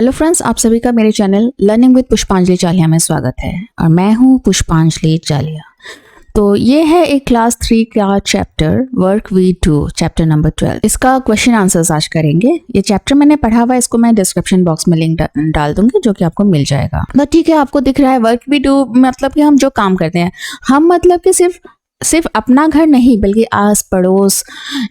Hello friends, आप सभी का मेरे चैनल लर्निंग विद पुष्पांजलि चालिया में स्वागत है और मैं हूं पुष्पांजलि चालिया। तो ये है एक क्लास 3 का chapter work we do, chapter number 12। इसका क्वेश्चन आंसर्स आज करेंगे। ये चैप्टर मैंने पढ़ा हुआ है, इसको मैं डिस्क्रिप्शन बॉक्स में लिंक डाल दूंगी जो कि आपको मिल जाएगा। तो ठीक है, आपको दिख रहा है वर्क वी डू मतलब कि हम जो काम करते हैं, हम मतलब कि सिर्फ अपना घर नहीं बल्कि आस पड़ोस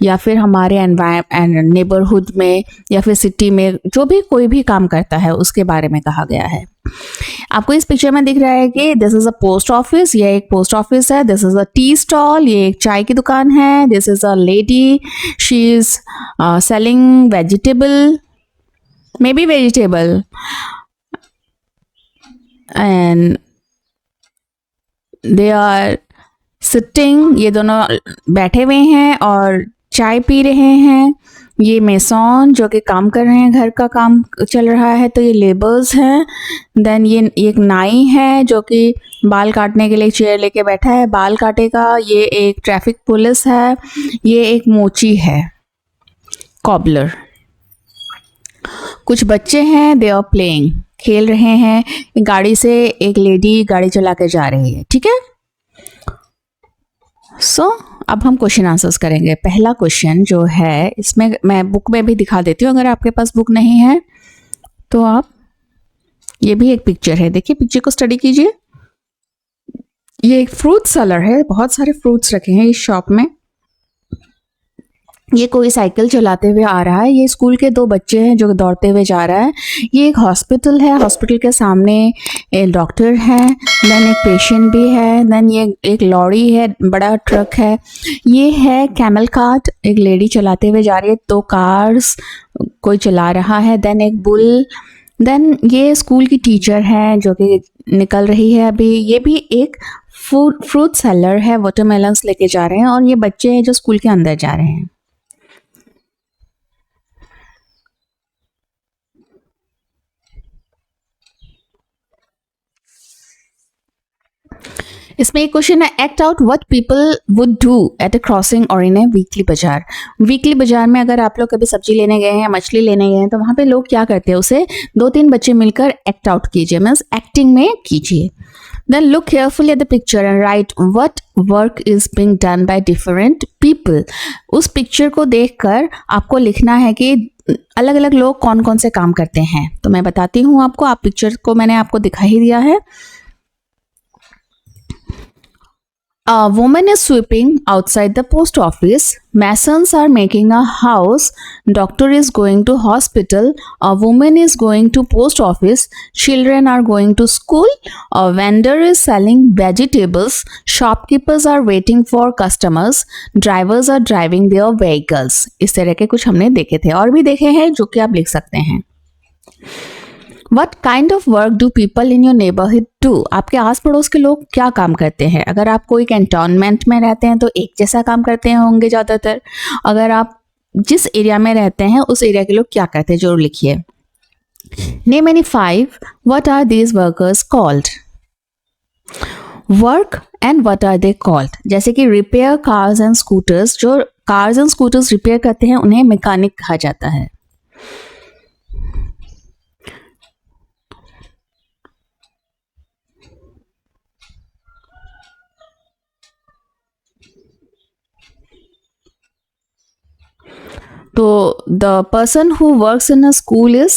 या फिर हमारे नेबरहुड में या फिर सिटी में जो भी कोई भी काम करता है उसके बारे में कहा गया है। आपको इस पिक्चर में दिख रहा है कि this is a post office, ये एक पोस्ट ऑफिस है। This is a tea stall, ये एक चाय की दुकान है। This is a lady, she is selling vegetable, may be vegetable, and they are sitting, ये दोनों बैठे हुए हैं और चाय पी रहे हैं। ये मेसोन जो कि काम कर रहे हैं, घर का काम चल रहा है, तो ये लेबर्स हैं। देन ये एक नाई है जो कि बाल काटने के लिए चेयर लेके बैठा है, बाल काटेगा। ये एक ट्रैफिक पुलिस है। ये एक मोची है, कॉबलर। कुछ बच्चे हैं, दे आर प्लेइंग, खेल रहे हैं। गाड़ी से एक लेडी गाड़ी चला के जा रही है। ठीक है, अब हम क्वेश्चन आंसर्स करेंगे। पहला क्वेश्चन जो है, इसमें मैं बुक में भी दिखा देती हूँ, अगर आपके पास बुक नहीं है तो आप, ये भी एक पिक्चर है, देखिए पिक्चर को स्टडी कीजिए। ये एक फ्रूट सेलर है, बहुत सारे फ्रूट्स रखे हैं इस शॉप में। ये कोई साइकिल चलाते हुए आ रहा है। ये स्कूल के दो बच्चे हैं जो दौड़ते हुए जा रहा है। ये एक हॉस्पिटल है, हॉस्पिटल के सामने एक डॉक्टर है, देन एक पेशेंट भी है, देन ये एक लॉरी है, बड़ा ट्रक है। ये है कैमल कार्ट, एक लेडी चलाते हुए जा रही है। दो कार्स कोई चला रहा है, देन एक बुल। देन ये स्कूल की टीचर है जो कि निकल रही है अभी। ये भी एक फ्रूट सेलर है, वाटरमेलन्स लेके जा रहे हैं। और ये बच्चे हैं जो स्कूल के अंदर जा रहे हैं। इसमें एक क्वेश्चन है, act out what people would do at a crossing और इन ए वीकली बाजार। वीकली बाजार में अगर आप लोग कभी सब्जी लेने गए हैं या मछली लेने गए हैं तो वहां पे लोग क्या करते हैं, उसे 2-3 बच्चे मिलकर एक्ट आउट कीजिए, मीन्स एक्टिंग में कीजिए। Then look carefully at the picture and write what work is being done by different people. उस पिक्चर को देखकर आपको लिखना है कि अलग अलग लोग कौन कौन से काम करते हैं। तो मैं बताती हूँ आपको, आप पिक्चर को मैंने आपको दिखा ही दिया है। A woman is sweeping outside the post office. Masons are making a house. Doctor is going to hospital. A woman is going to post office. Children are going to school. A vendor is selling vegetables. Shopkeepers are waiting for customers. Drivers are driving their vehicles. इस तरह के कुछ हमने देखे थे और भी देखे हैं जो कि आप लिख सकते हैं। What kind of work do people in your neighborhood do? आपके आस पड़ोस के लोग क्या काम करते हैं? अगर आप कोई कैंटोनमेंट में रहते हैं तो एक जैसा काम करते हैं होंगे ज़्यादातर। अगर आप जिस एरिया में रहते हैं उस एरिया के लोग क्या करते हैं जरूर लिखिए। Name any 5. What are these workers called? Work and what are they called? जैसे कि रिपेयर कार्स एंड स्कूटर्स, जो कार्स एंड स्कूटर्स रिपेयर करते हैं उन्हें मैकेनिक कहा जाता है। तो the person who works in a school is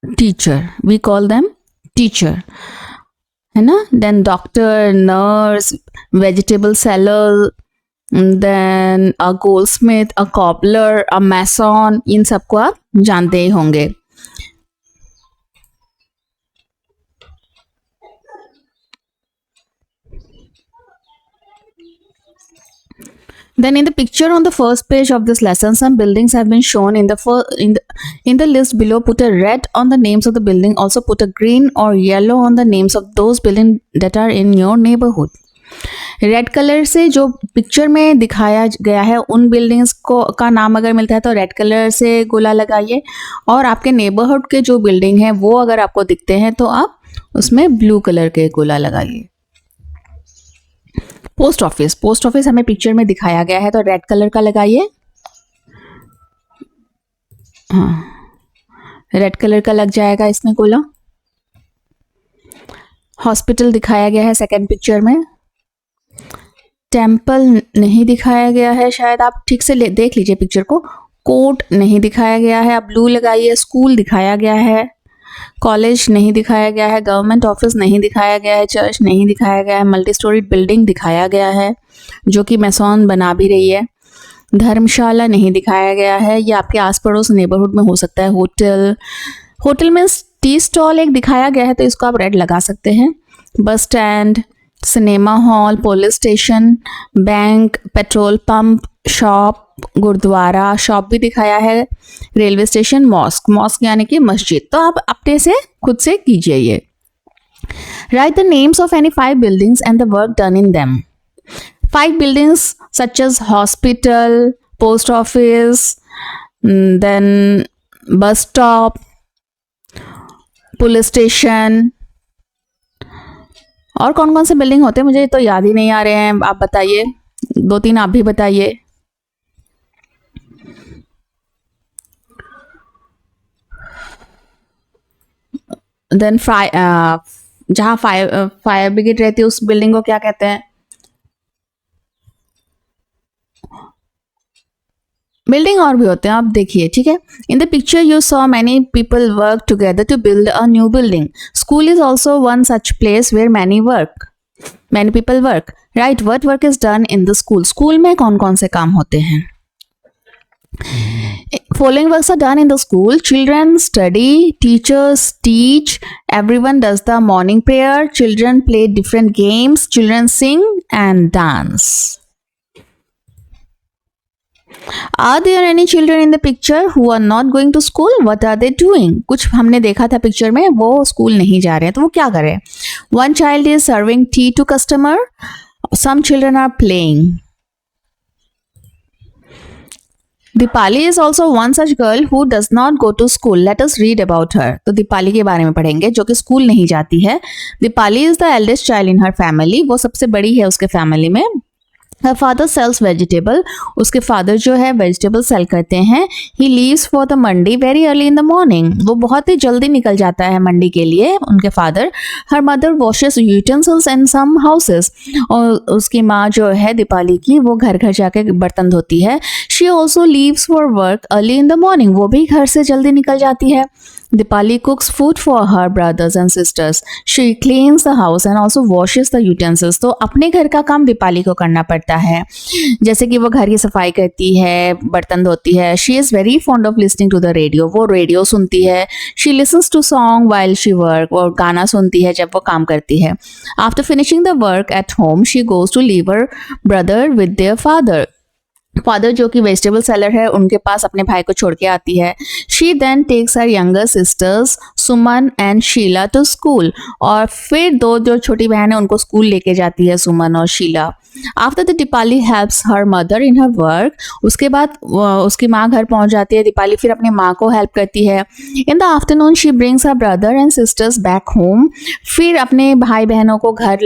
teacher, we call them teacher, है ना। Then doctor, nurse, vegetable seller, then a goldsmith, a cobbler, a mason, इन सबको आप जानते ही होंगे। Then in the picture on the first page of this lesson, some buildings have been shown in the list below. Put a red on the names of the building. Also put a green or yellow on the names of those buildings that are in your neighborhood. Red colour से जो picture में दिखाया गया है उन buildings को का नाम अगर मिलता है तो रेड कलर से गोला लगाइए, और आपके नेबरहुड के जो बिल्डिंग है वो अगर आपको दिखते हैं तो आप उसमें ब्लू कलर के गोला लगाइए। पोस्ट ऑफिस, पोस्ट ऑफिस हमें पिक्चर में दिखाया गया है तो रेड कलर का लगाइए। हाँ, रेड कलर का लग जाएगा इसमें गोला। हॉस्पिटल दिखाया गया है सेकंड पिक्चर में। टेम्पल नहीं दिखाया गया है, शायद आप ठीक से देख लीजिए पिक्चर को। कोर्ट नहीं दिखाया गया है, आप ब्लू लगाइए। स्कूल दिखाया गया है। कॉलेज नहीं दिखाया गया है। गवर्नमेंट ऑफिस नहीं दिखाया गया है। चर्च नहीं दिखाया गया है। मल्टी स्टोरी बिल्डिंग दिखाया गया है जो कि मैसॉन बना भी रही है। धर्मशाला नहीं दिखाया गया है, ये आपके आस पड़ोस नेबरहुड में हो सकता है। होटल, होटल में टी स्टॉल एक दिखाया गया है तो इसको आप रेड लगा सकते हैं। Bus stand, cinema hall, police station, bank, petrol pump, shop, gurdwara, shop भी दिखाया है। रेलवे स्टेशन, मॉस्क, मॉस्क यानी कि मस्जिद। तो आप अपने से खुद से कीजिए ये। Right the names of any 5 buildings and the work done in them. 5 buildings such as hospital, post office, then bus stop, police station. और कौन कौन से बिल्डिंग होते हैं मुझे तो याद ही नहीं आ रहे हैं, आप बताइए। 2-3 आप भी बताइए। देन जहाँ फायर ब्रिगेड रहती है उस बिल्डिंग को क्या कहते हैं? बिल्डिंग और भी होते हैं, आप देखिए, ठीक है। In the picture you saw many people work together to build a new building. School is also one such place where many people work. Right, what work is done in the school. School में कौन कौन से काम होते हैं? Following works are done in the school. Children study, teachers teach, everyone does the morning prayer, children play different games, children sing and dance. Are there any children in the picture who are not going to school? What are they doing? कुछ हमने देखा था picture में, वो school नहीं जा रहे हैं, तो वो क्या कर रहे हैं? One child is serving tea to customer. Some children are playing. Deepali is also one such girl who does not go to school. Let us read about her. तो दीपाली के बारे में पढ़ेंगे जो कि स्कूल नहीं जाती है। Deepali is the eldest child in her family. वो सबसे बड़ी है उसके फैमिली में। Her father sells vegetable. उसके फादर जो है वेजिटेबल सेल करते हैं। He leaves for the Mandi very early in the morning. वो बहुत ही जल्दी निकल जाता है मंडी के लिए उनके father. Her mother washes utensils in some houses. और उसकी माँ जो है दीपाली की, वो घर घर जाके बर्तन धोती है। She also leaves for work early in the morning. वो भी घर से जल्दी निकल जाती है। Dipali cooks food for her brothers and sisters. She cleans the house and also washes the utensils. तो अपने घर का काम दीपाली को करना पड़ता है, जैसे कि वो घर की सफाई करती है, बर्तन धोती है। She is very fond of listening to the radio. वो रेडियो सुनती है। She listens to song while she work. वो गाना सुनती है जब वो काम करती है। After finishing the work at home, she goes to leave her brother with their father. Father जो कि वेजिटेबल सेलर है उनके पास अपने भाई को छोड़ के आती है। She then takes her younger sisters Suman and Sheela to school. और फिर 2 जो छोटी बहन है उनको स्कूल लेके जाती है सुमन और Sheela. After the Deepali helps her mother in her work. उसके बाद उसकी माँ घर पहुंच जाती है। दीपाली फिर अपनी माँ को हेल्प करती है। In the afternoon she brings her brother and sisters back home. फिर अपने भाई बहनों को घर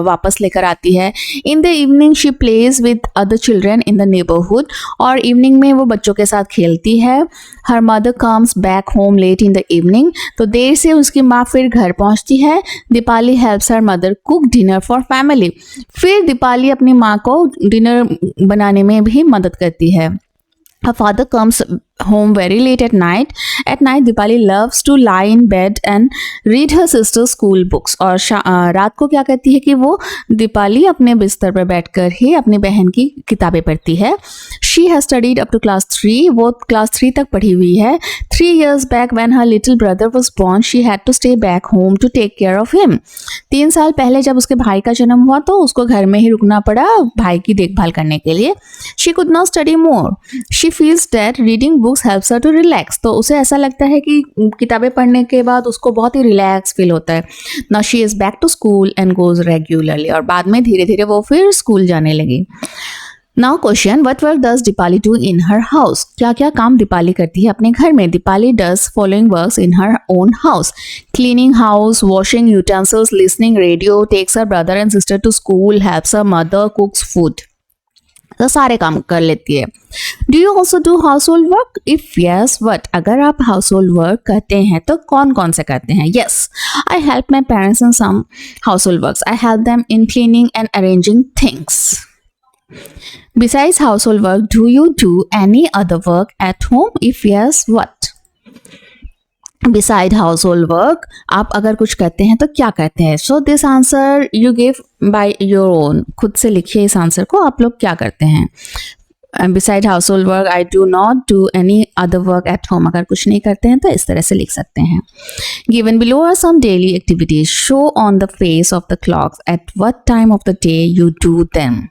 वापस लेकर आती है। In the evening she plays with other children in the neighbourhood. और इवनिंग में वो बच्चों के साथ खेलती है। Her mother comes back home late in the evening. तो देर से उसकी माँ फिर घर पहुंचती है। Deepali helps her mother cook dinner for family. फिर दीपाली अपनी माँ को डिनर बनाने में भी मदद करती है। Her father comes home very late at night. At night, Dipali loves to lie in bed and read her sister's school books. और रात को क्या करती है कि वो दीपाली अपने बिस्तर पर बैठकर ही अपनी बहन की किताबें पढ़ती है। She has studied up to class 3. वो क्लास 3 तक पढ़ी हुई है। 3 years back when her little brother was born, she had to stay back home to take care of him. 3 साल पहले जब उसके भाई का जन्म हुआ तो उसको घर में ही रुकना पड़ा भाई की देखभाल करने के लिए। She could not study more. She feels that reading books helps her to relax. तो उसे ऐसा लगता है कि किताबें पढ़ने के बाद उसको बहुत ही रिलैक्स फील होता है। Now she is back to school and goes regularly. और बाद में धीरे धीरे वो फिर स्कूल जाने लगी। Now question, what work does Dipali do in her house? क्या क्या काम दीपाली करती है अपने घर में? Dipali does following works in her own house: cleaning house, washing utensils, listening radio, takes her brother and sister to school, helps her mother, cooks food. तो सारे काम कर लेती है. Do you also do household work? If yes what. अगर आप house hold work करते हैं तो कौन कौन से करते हैं? Yes, I help my parents in some household works. I help them in cleaning and arranging things. Besides household work, do you do any other work at home? If yes, what? Beside household work, आप अगर कुछ करते हैं तो क्या करते हैं? So this answer you give by your own. खुद से लिखिए इस आंसर को, आप लोग क्या करते हैं. Beside household work, I do not do any other work at home. अगर कुछ नहीं करते हैं तो इस तरह से लिख सकते हैं. Given below are some daily activities. Show on the face of the clocks at what time of the day you do them.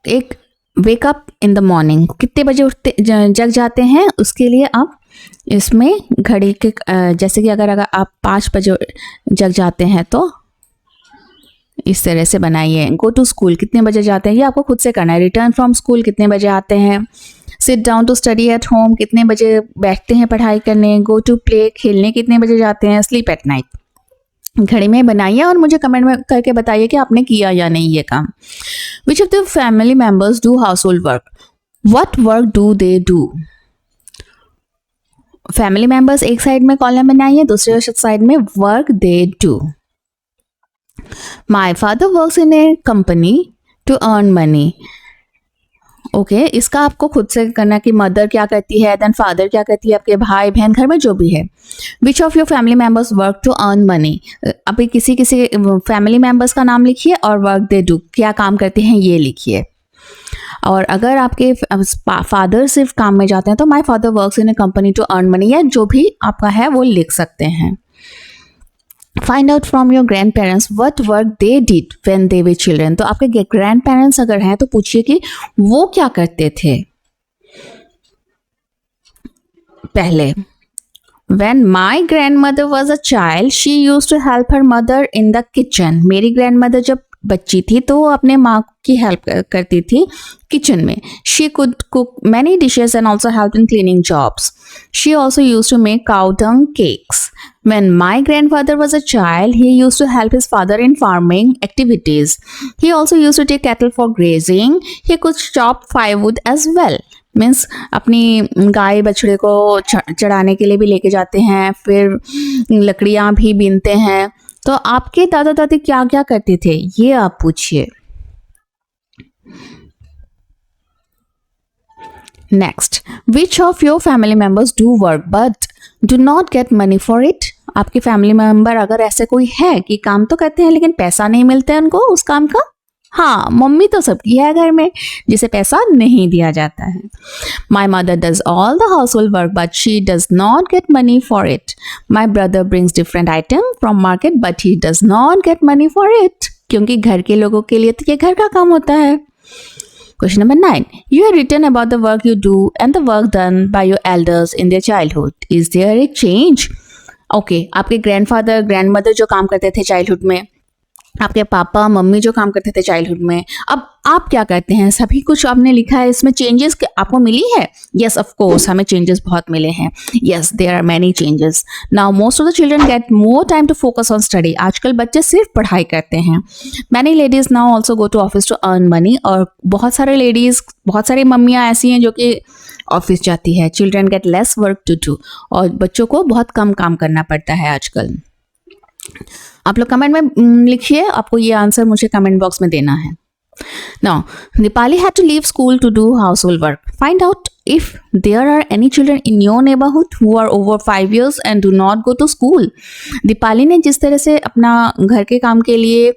एक वेकअप इन द मॉर्निंग, कितने बजे उठते जग जाते हैं उसके लिए आप इसमें घड़ी के जैसे कि अगर आप 5 बजे जग जाते हैं तो इस तरह से बनाइए. गो टू स्कूल, कितने बजे जाते हैं ये आपको खुद से करना है. रिटर्न फ्रॉम स्कूल, कितने बजे आते हैं. Sit down to study at home, कितने बजे बैठते हैं पढ़ाई करने. गो टू प्ले, खेलने कितने बजे जाते हैं. Sleep at night. घड़ी में बनाइए और मुझे कमेंट में करके बताइए कि आपने किया या नहीं ये काम. Which of the family members do household work? What work do they do? Family members एक साइड में कॉलम बनाइए, दूसरे साइड में work they do. My father works in a company to earn money. Okay, इसका आपको खुद से करना कि मदर क्या करती है, देन फादर क्या करती है, आपके भाई बहन घर में जो भी है. Which of your family members work to earn money. अभी किसी फैमिली मेंबर्स का नाम लिखिए और वर्क दे डू, क्या काम करते हैं ये लिखिए. और अगर आपके फादर सिर्फ काम में जाते हैं तो my father works in a company to earn money, या जो भी आपका है वो लिख सकते हैं. Find out from your grandparents what work they did when they were children. तो आपके ग्रैंड पेरेंट्स अगर हैं तो पूछिए कि वो क्या करते थे पहले. When my grandmother was a child, she used to help her mother in the kitchen. मेरी ग्रैंडमदर जब बच्ची थी तो वो अपने माँ की हेल्प करती थी किचन में. She could cook many dishes and also helped in cleaning jobs. She also used to make cow dung cakes. When my grandfather was a child, he used to help his father in farming activities. He also used to take cattle for grazing. He could chop firewood as well. Means अपनी गाय बछड़े को चढ़ाने के लिए भी लेके जाते हैं, फिर लकड़ियाँ भी बीनते हैं. तो आपके दादा दादी क्या क्या करते थे ये आप पूछिए. Next, which of your family members do work but do not get money for it. आपके फैमिली मेंबर अगर ऐसे कोई है कि काम तो करते हैं लेकिन पैसा नहीं मिलता है उनको उस काम का. हाँ, मम्मी तो सबकी है घर में जिसे पैसा नहीं दिया जाता है. My mother does all the house hold work but she does not get money for it. My brother brings different item from market but he does not get money for it. क्योंकि घर के लोगों के लिए तो ये घर का काम होता है. Question number 9. You have written about the work you do and the work done by your elders in their childhood. Is there a change? Okay, आपके ग्रैंडफादर ग्रैंडमदर जो काम करते थे चाइल्डहुड में, आपके पापा मम्मी जो काम करते थे चाइल्डहुड में, अब आप क्या करते हैं, सभी कुछ आपने लिखा है. इसमें चेंजेस आपको मिली है? यस ऑफ कोर्स, हमें चेंजेस बहुत मिले हैं. Yes, there are many changes. Now most of the children get more time to focus on study. आजकल बच्चे सिर्फ पढ़ाई करते हैं. Many ladies now also go to office to earn money. और बहुत सारे लेडीज, बहुत सारी मम्मियाँ ऐसी हैं जो कि ऑफिस जाती है. Children get less work to do. और बच्चों को बहुत कम काम करना पड़ता है आजकल. आप लोग कमेंट में लिखिए, आपको ये आंसर मुझे कमेंट बॉक्स में देना है. Now, Dipali had to leave school to do household work. Find out if there are any children in your neighborhood who are over 5 years and do not go to school. Deepali ने जिस तरह से अपना घर के काम के लिए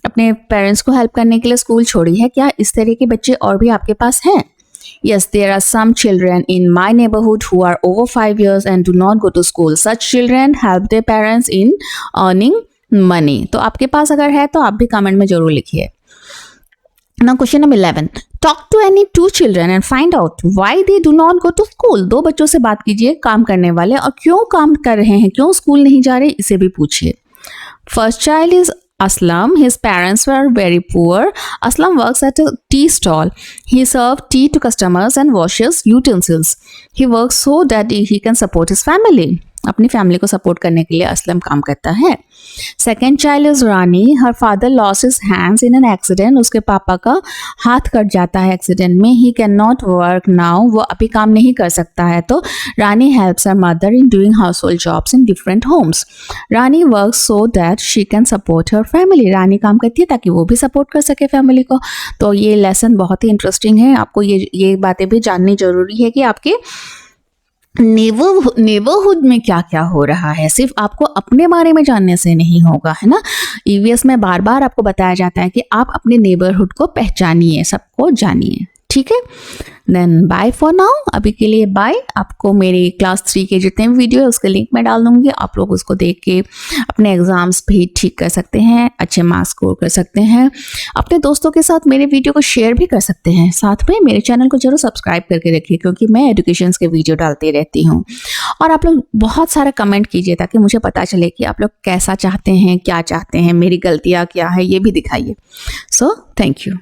अपने पेरेंट्स को हेल्प करने के लिए स्कूल छोड़ी है, क्या इस तरह के बच्चे और भी आपके पास हैं? Yes, there are some children in my neighborhood who are over 5 years and do not go to school. Such children help their parents in earning money. तो आपके पास अगर है तो आप भी कमेंट में जरूर लिखिए. Now question number 11. Talk to any 2 children and find out why they do not go to school. 2 बच्चों से बात कीजिए काम करने वाले, और क्यों काम कर रहे हैं, क्यों स्कूल नहीं जा रहे, इसे भी पूछिए. First child is Aslam. His parents were very poor. Aslam works at a tea stall. He serves tea to customers and washes utensils. He works so that he can support his family. अपनी family को support करने के लिए असलम काम करता है। Second child is Rani. Her father loss his hands in an accident. उसके पापा का हाथ कट जाता है एक्सीडेंट में। He can not work now. वो अभी काम नहीं कर सकता है। तो Rani helps her mother in doing household jobs in different homes. Rani work so that she can support her family. रानी काम करती है ताकि वो भी सपोर्ट कर सके फैमिली को। तो ये लेसन बहुत ही इंटरेस्टिंग है। आपको ये बातें भी जाननी जरूरी है कि आपके नेबरहुड में क्या क्या हो रहा है। सिर्फ आपको अपने बारे में जानने से नहीं होगा, है ना। ईवीएस में बार बार आपको बताया जाता है कि आप अपने नेबरहुड को पहचानिए, सबको जानिए, ठीक है। देन बाय फॉर नाउ, अभी के लिए बाय। आपको मेरे क्लास 3 के जितने भी वीडियो है उसके लिंक मैं डाल दूंगी। आप लोग उसको देख के अपने एग्जाम्स भी ठीक कर सकते हैं, अच्छे मार्क्स स्कोर कर सकते हैं। अपने दोस्तों के साथ मेरे वीडियो को शेयर भी कर सकते हैं। साथ में मेरे चैनल को जरूर सब्सक्राइब करके रखिए, क्योंकि मैं एजुकेशन के वीडियो डालती रहती हूँ। और आप लोग बहुत सारा कमेंट कीजिए ताकि मुझे पता चले कि आप लोग कैसा चाहते हैं, क्या चाहते हैं, मेरी गलतियाँ क्या है, ये भी दिखाइए। So thank you.